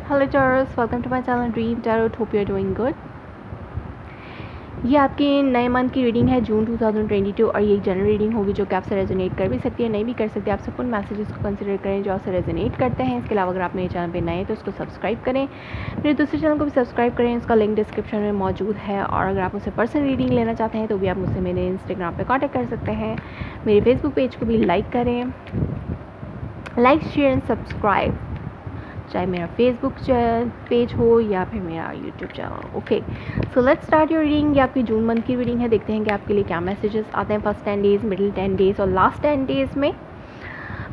Hello Taurus, welcome to my channel dream tarot. Hope you are doing good. ये आपकी नए month की reading है जून 2022 और ये एक जनरल रीडिंग होगी जो कि आपसे रेजोनेट कर भी सकती है, नहीं भी कर सकती। आप सब उन मैसेजेस को कंसिडर करें जो आपसे रेजोनेट करते हैं। इसके अलावा अगर आप मेरे चैनल पे नए हैं तो उसको सब्सक्राइब करें, मेरे दूसरे चैनल को भी सब्सक्राइब करें, इसका लिंक डिस्क्रिप्शन में मौजूद है। और अगर आप मुझसे पर्सनल रीडिंग लेना चाहते हैं तो भी आप मुझसे मेरे इंस्टाग्राम पर कॉन्टैक्ट कर सकते हैं। मेरे फेसबुक पेज को भी लाइक करें, लाइक शेयर एंड सब्सक्राइब, चाहे मेरा फेसबुक पेज हो या फिर मेरा YouTube channel. Okay, so let's start your reading. ये आपकी जून मंथ की रीडिंग है। देखते हैं कि आपके लिए क्या मैसेजेस आते हैं फर्स्ट 10 डेज़, मिडिल 10 डेज़ और लास्ट 10 डेज़ में।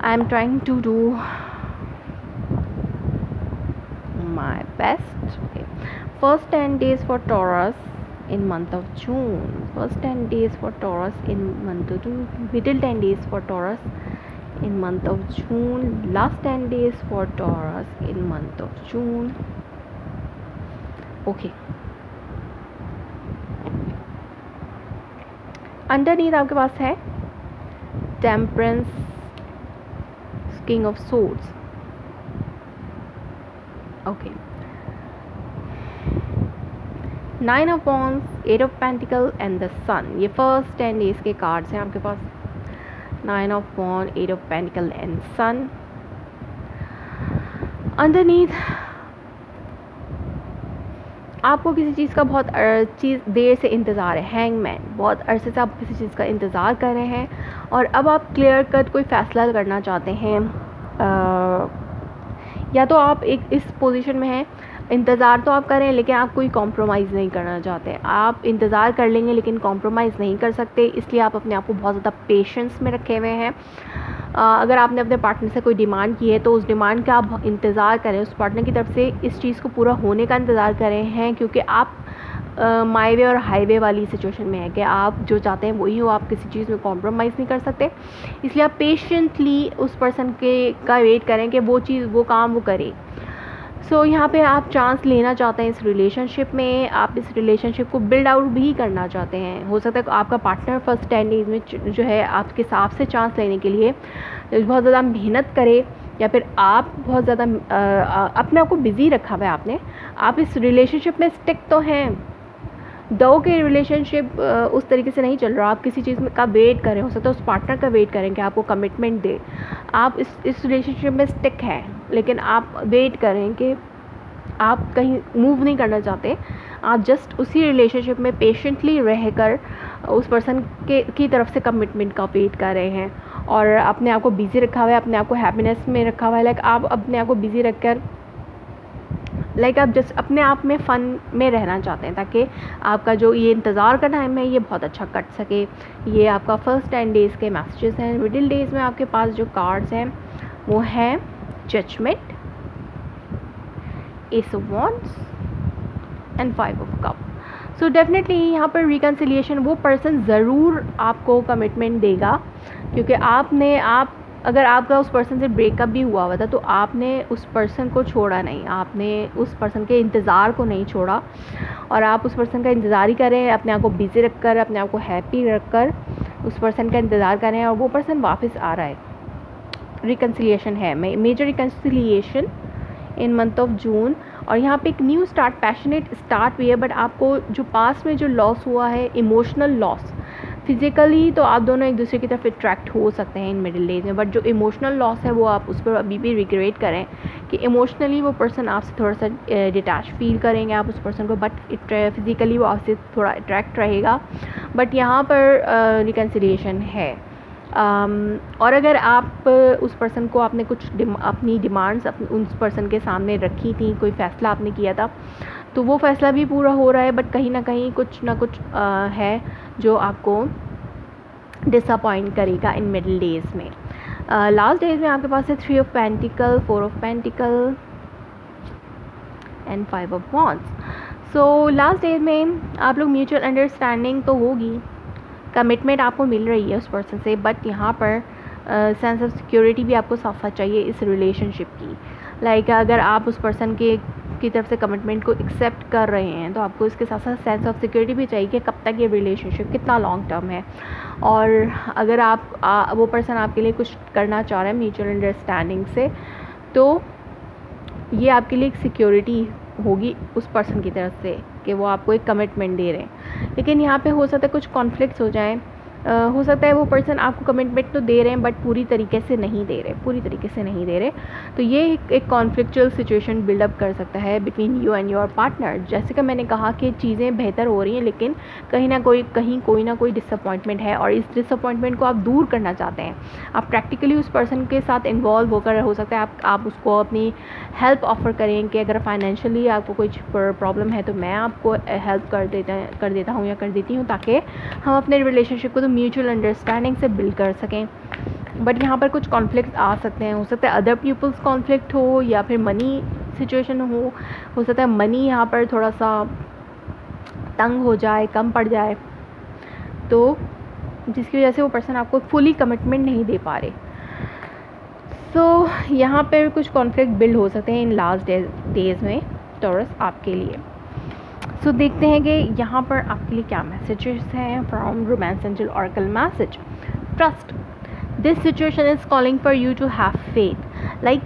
I am trying to do my best. Okay, first 10 days for Taurus in month of June, first 10 days for Taurus in month of June, middle 10 days for Taurus in month of June, last 10 days for Taurus in month of June. Okay, underneath आपके पास है temperance, king of swords. Okay, 9 of wands, 8 of pentacle and the sun. ये first 10 days के cards हैं आपके पास। 9 of wand, 8 of pentacle and sun. Underneath आपको किसी चीज़ का बहुत देर से इंतज़ार है। हैंगमैन, बहुत अरसे से आप किसी चीज़ का इंतज़ार कर रहे हैं और अब आप क्लियर कट कोई फ़ैसला करना चाहते हैं। या तो आप एक इस पोजीशन में हैं, इंतज़ार तो आप करें लेकिन आप कोई कॉम्प्रोमाइज़ नहीं करना चाहते। आप इंतज़ार कर लेंगे लेकिन कॉम्प्रोमाइज़ नहीं कर सकते, इसलिए आप अपने आप को बहुत ज़्यादा पेशेंस में रखे हुए हैं। अगर आपने अपने पार्टनर से कोई डिमांड की है तो उस डिमांड का आप इंतज़ार करें, उस पार्टनर की तरफ से इस चीज़ को पूरा होने का इंतज़ार कर रहे हैं, क्योंकि आप माई वे और हाईवे वाली सिचुएशन में है कि आप जो चाहते हैं वही हो, आप किसी चीज़ में कॉम्प्रोमाइज़ नहीं कर सकते। इसलिए आप पेशेंटली उस पर्सन का वेट करें कि वो चीज़, वो काम वो करे। सो यहाँ पे आप चांस लेना चाहते हैं इस रिलेशनशिप में, आप इस रिलेशनशिप को बिल्ड आउट भी करना चाहते हैं। हो सकता है आपका पार्टनर फर्स्ट 10 डेज में जो है आपके हिसाब से चांस लेने के लिए बहुत ज़्यादा मेहनत करे, या फिर आप बहुत ज़्यादा अपने आप को बिज़ी रखा हुआ है आपने। आप इस रिलेशनशिप में स्टिक तो हैं, दो के रिलेशनशिप उस तरीके से नहीं चल रहा। आप किसी चीज़ में का वेट करें, हो सकता है उस पार्टनर का वेट करें कि आपको कमिटमेंट दे। आप इस रिलेशनशिप में स्टिक हैं लेकिन आप वेट करें कि आप कहीं मूव नहीं करना चाहते। आप जस्ट उसी रिलेशनशिप में पेशेंटली रहकर उस पर्सन की तरफ से कमिटमेंट का वेट कर रहे हैं और अपने आप को बिज़ी रखा हुआ है, अपने आप को हैप्पीनेस में रखा हुआ है। लाइक आप अपने आप को बिज़ी रखकर आप जस्ट अपने आप में फ़न में रहना चाहते हैं ताकि आपका जो ये इंतज़ार का टाइम है ये बहुत अच्छा कट सके। ये आपका फर्स्ट 10 डेज़ के मैसेजेस हैं। मिडिल डेज़ में आपके पास जो कार्ड्स हैं वो हैं judgement, ace of wands and 5 of cup. So definitely यहाँ पर रिकन्सिलिएशन, वो पर्सन ज़रूर आपको कमिटमेंट देगा, क्योंकि अगर आपका उस पर्सन से ब्रेकअप भी हुआ था तो आपने उस पर्सन को छोड़ा नहीं, आपने उस पर्सन के इंतज़ार को नहीं छोड़ा और आप उस पर्सन का इंतज़ार ही करें, अपने आप को बिज़ी रख कर, अपने आप को हैप्पी रख कर उस पर्सन का इंतज़ार करें और वो पर्सन वापस आ रहा है। रिकन्सिलिएशन है, major reconciliation in month of June. और यहाँ पे एक न्यू स्टार्ट, पैशनेट स्टार्ट भी है, बट आपको जो पास्ट में जो लॉस हुआ है, इमोशनल लॉस, फिज़िकली तो आप दोनों एक दूसरे की तरफ अट्रैक्ट हो सकते हैं इन मिडिल एज में, बट जो इमोशनल लॉस है वो आप उस पर अभी भी रिग्रेट करें कि इमोशनली वो पर्सन आपसे थोड़ा सा डिटैच फील करेंगे आप उस पर्सन को, बट फिज़िकली वो आपसे थोड़ा अट्रैक्ट रहेगा। बट यहाँ पर रिकन्सिलिएशन है। और अगर आप उस पर्सन को आपने कुछ अपनी डिमांड्स उस पर्सन के सामने रखी थी, कोई फ़ैसला आपने किया था, तो वो फ़ैसला भी पूरा हो रहा है, बट कहीं ना कहीं कुछ ना कुछ है जो आपको डिसअपॉइंट करेगा इन मिडिल डेज़ में। लास्ट डेज में आपके पास है 3 of pentacle, 4 of pentacle and 5 of wands. So last days में आप लोग म्यूचुअल अंडरस्टैंडिंग तो होगी, कमिटमेंट आपको मिल रही है उस पर्सन से, बट यहाँ पर सेंस ऑफ सिक्योरिटी भी आपको साथ साथ चाहिए इस रिलेशनशिप की। अगर आप उस पर्सन की तरफ से कमिटमेंट को एक्सेप्ट कर रहे हैं तो आपको इसके साथ साथ सेंस ऑफ सिक्योरिटी भी चाहिए कि कब तक ये रिलेशनशिप कितना लॉन्ग टर्म है। और अगर वो पर्सन आपके लिए कुछ करना चाह रहा है म्यूचुअल अंडरस्टैंडिंग से, तो ये आपके लिए एक सिक्योरिटी होगी उस पर्सन की तरफ से कि वो आपको एक कमिटमेंट दे रहे हैं। लेकिन यहाँ पे हो सकता है कुछ कॉन्फ्लिक्ट्स हो जाएं, हो सकता है वो पर्सन आपको कमिटमेंट तो दे रहे हैं बट पूरी तरीके से नहीं दे रहे, तो ये एक कॉन्फ्लिक्चुअल सिचुएशन बिल्डअप कर सकता है between you and your partner. जैसे कि मैंने कहा कि चीज़ें बेहतर हो रही हैं, लेकिन कहीं कोई ना कोई डिसअपॉइंटमेंट है और इस डिसअपॉइंटमेंट को आप दूर करना चाहते हैं। आप प्रैक्टिकली उस पर्सन के साथ इन्वॉल्व होकर, हो सकता है आप उसको अपनी हेल्प ऑफ़र करें कि अगर फाइनेंशियली आपको कुछ प्रॉब्लम है तो मैं आपको हेल्प कर देता हूँ या कर देती हूँ, ताकि हम अपने रिलेशनशिप को तो म्यूचुअल अंडरस्टैंडिंग से बिल्ड कर सकें। बट यहाँ पर कुछ कॉन्फ्लिक्ट आ सकते हैं, हो सकता है अदर पीपल्स कॉन्फ्लिक्ट हो या फिर मनी सिचुएशन हो सकता है मनी यहाँ पर थोड़ा सा तंग हो जाए, कम पड़ जाए, तो जिसकी वजह से वो पर्सन आपको फुली कमिटमेंट नहीं दे पा रहे। सो यहाँ पर कुछ कॉन्फ्लिक्ट बिल्ड हो सकते हैं इन लास्ट डेज में टॉरस आपके लिए। सो देखते हैं कि यहाँ पर आपके लिए क्या मैसेजेस हैं from romance angel oracle message. Trust, this situation is calling for you to have faith. Like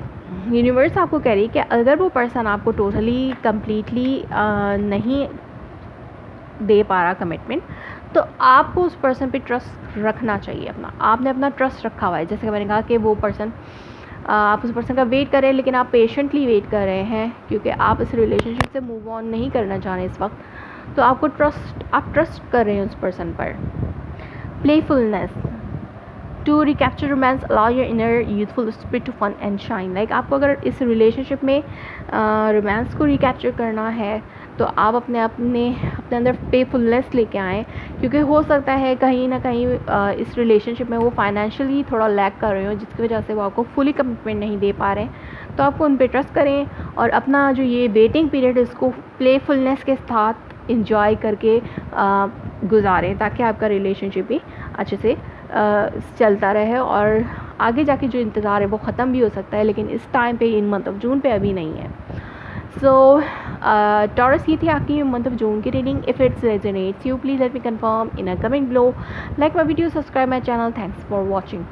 universe आपको कह रही है कि अगर वो पर्सन आपको टोटली कम्प्लीटली नहीं दे पा रहा कमिटमेंट, तो आपको उस पर्सन पे ट्रस्ट रखना चाहिए अपना। आपने अपना ट्रस्ट रखा हुआ है, जैसे कि मैंने कहा कि वो पर्सन, आप उस पर्सन का वेट कर रहे हैं, लेकिन आप पेशेंटली वेट कर रहे हैं क्योंकि आप इस रिलेशनशिप से मूव ऑन नहीं करना चाह रहे इस वक्त, तो आप ट्रस्ट कर रहे हैं उस पर्सन पर। Playfulness, to recapture romance allow your inner youthful spirit to fun and shine. Like आपको अगर इस रिलेशनशिप में रोमांस को रिकैप्चर करना है तो आप अपने अंदर प्लेफुलनेस लेके आएँ, क्योंकि हो सकता है कहीं ना कहीं इस रिलेशनशिप में वो फाइनेंशियली थोड़ा लैक कर रहे हो, जिसकी वजह से वो आपको फुली कमिटमेंट नहीं दे पा रहे हैं। तो आपको उन पे ट्रस्ट करें और अपना जो ये वेटिंग पीरियड है इसको प्लेफुलनेस के साथ इंजॉय करके गुजारें, ताकि आपका रिलेशनशिप भी अच्छे से चलता रहे और आगे जाके जो इंतज़ार है वो ख़त्म भी हो सकता है, लेकिन इस टाइम पे इन मंथ ऑफ जून पे अभी नहीं है। सो टॉरस, ये थी आपकी मंथ ऑफ जून की reading. If it's resonates you, please let me confirm in a comment below. Like my video, subscribe my channel. Thanks for watching.